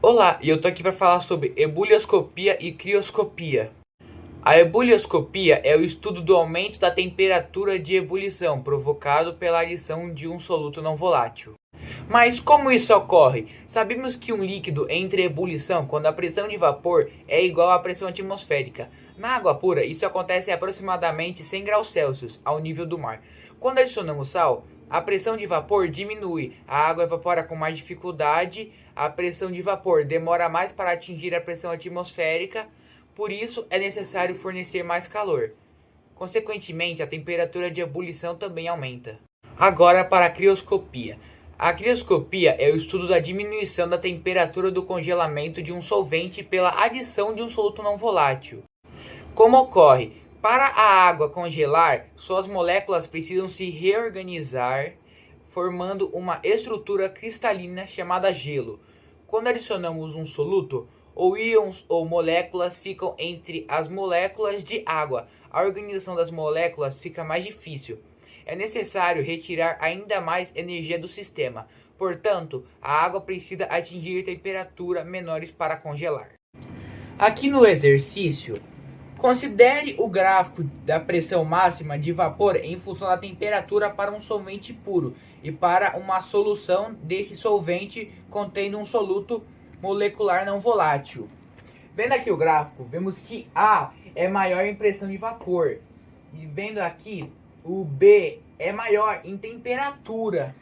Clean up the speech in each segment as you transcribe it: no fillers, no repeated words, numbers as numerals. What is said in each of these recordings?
Olá, e eu tô aqui para falar sobre ebulioscopia e crioscopia. A ebulioscopia é o estudo do aumento da temperatura de ebulição provocado pela adição de um soluto não volátil. Mas como isso ocorre? Sabemos que um líquido entra em ebulição quando a pressão de vapor é igual à pressão atmosférica. Na água pura, isso acontece a aproximadamente 100 graus Celsius, ao nível do mar. Quando adicionamos sal, a pressão de vapor diminui, a água evapora com mais dificuldade, a pressão de vapor demora mais para atingir a pressão atmosférica, por isso é necessário fornecer mais calor. Consequentemente, a temperatura de ebulição também aumenta. Agora para a crioscopia. A crioscopia é o estudo da diminuição da temperatura do congelamento de um solvente pela adição de um soluto não volátil. Como ocorre? Para a água congelar, suas moléculas precisam se reorganizar, formando uma estrutura cristalina chamada gelo. Quando adicionamos um soluto, ou íons ou moléculas ficam entre as moléculas de água. A organização das moléculas fica mais difícil. É necessário retirar ainda mais energia do sistema. Portanto, a água precisa atingir temperaturas menores para congelar. Aqui no exercício, considere o gráfico da pressão máxima de vapor em função da temperatura para um solvente puro e para uma solução desse solvente contendo um soluto molecular não volátil. Vendo aqui o gráfico, vemos que A é maior em pressão de vapor. E vendo aqui, o B é maior em temperatura.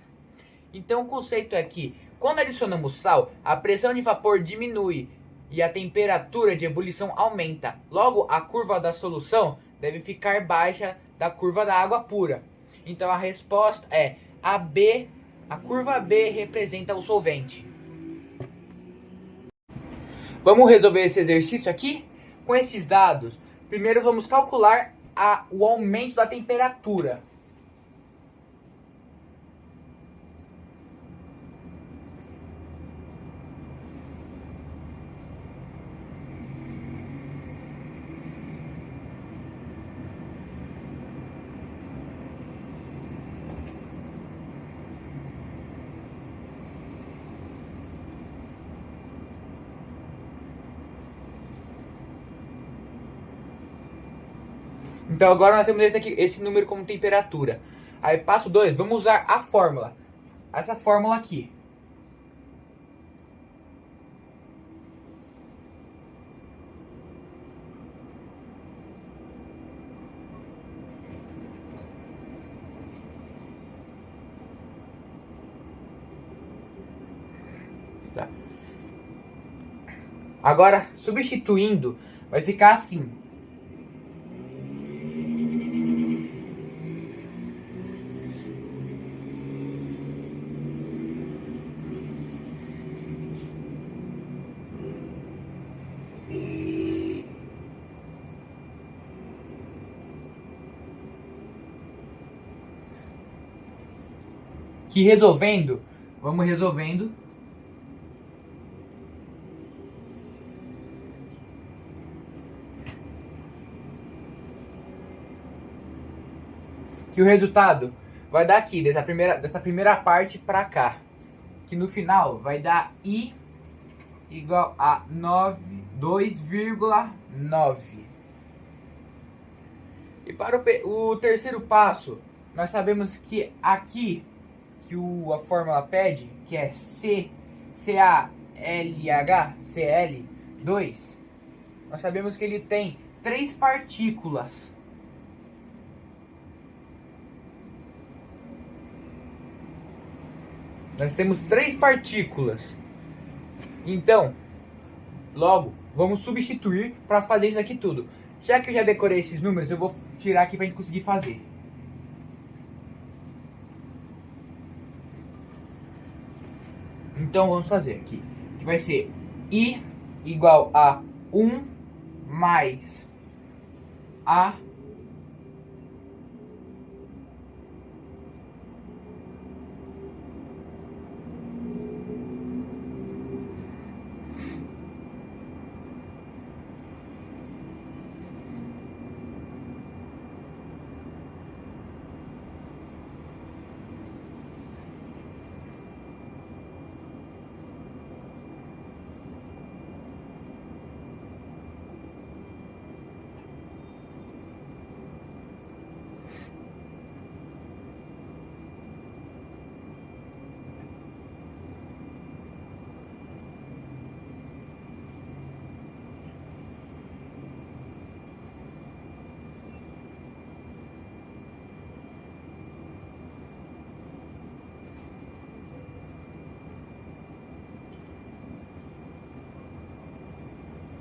Então o conceito é que, quando adicionamos sal, a pressão de vapor diminui e a temperatura de ebulição aumenta. Logo, a curva da solução deve ficar baixa da curva da água pura. Então a resposta é AB. A curva B representa o solvente. Vamos resolver esse exercício aqui? Com esses dados, primeiro vamos calcular o aumento da temperatura. Então agora nós temos esse número como temperatura. Aí passo 2, vamos usar a fórmula. Essa fórmula aqui. Tá. Agora, substituindo, vai ficar assim. Que resolvendo, vamos resolvendo. Que o resultado vai dar aqui, dessa primeira parte para cá. Que no final vai dar I igual a 2,9. E para o terceiro passo, nós sabemos que aqui, que a fórmula pede, que é CaLH, Cl2, nós sabemos que ele tem 3 partículas. Nós temos 3 partículas. Então, logo, vamos substituir para fazer isso aqui tudo. Já que eu já decorei esses números, eu vou tirar aqui para a gente conseguir fazer. Então vamos fazer aqui. Que vai ser I igual a 1 mais A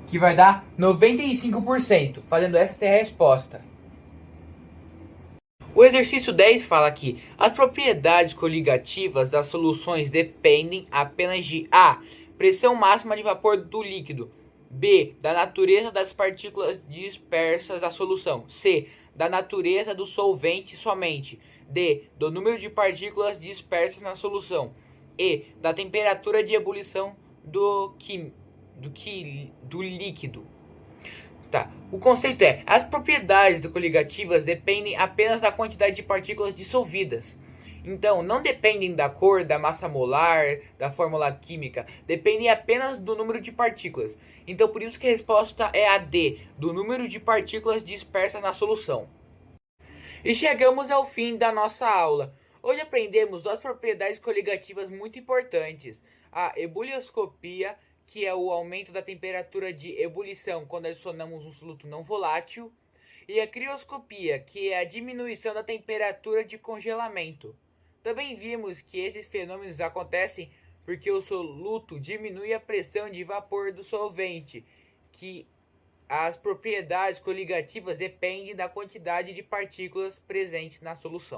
que vai dar 95%, fazendo essa ser a resposta. O exercício 10 fala que as propriedades coligativas das soluções dependem apenas de A. Pressão máxima de vapor do líquido, B. Da natureza das partículas dispersas da solução, C. Da natureza do solvente somente, D. Do número de partículas dispersas na solução, E. Da temperatura de ebulição do líquido. Tá. O conceito é: as propriedades coligativas dependem apenas da quantidade de partículas dissolvidas. Então, não dependem da cor, da massa molar, da fórmula química, dependem apenas do número de partículas. Então, por isso que a resposta é a D, do número de partículas dispersas na solução. E chegamos ao fim da nossa aula. Hoje aprendemos duas propriedades coligativas muito importantes: a ebulioscopia, que é o aumento da temperatura de ebulição quando adicionamos um soluto não volátil, e a crioscopia, que é a diminuição da temperatura de congelamento. Também vimos que esses fenômenos acontecem porque o soluto diminui a pressão de vapor do solvente, que as propriedades coligativas dependem da quantidade de partículas presentes na solução.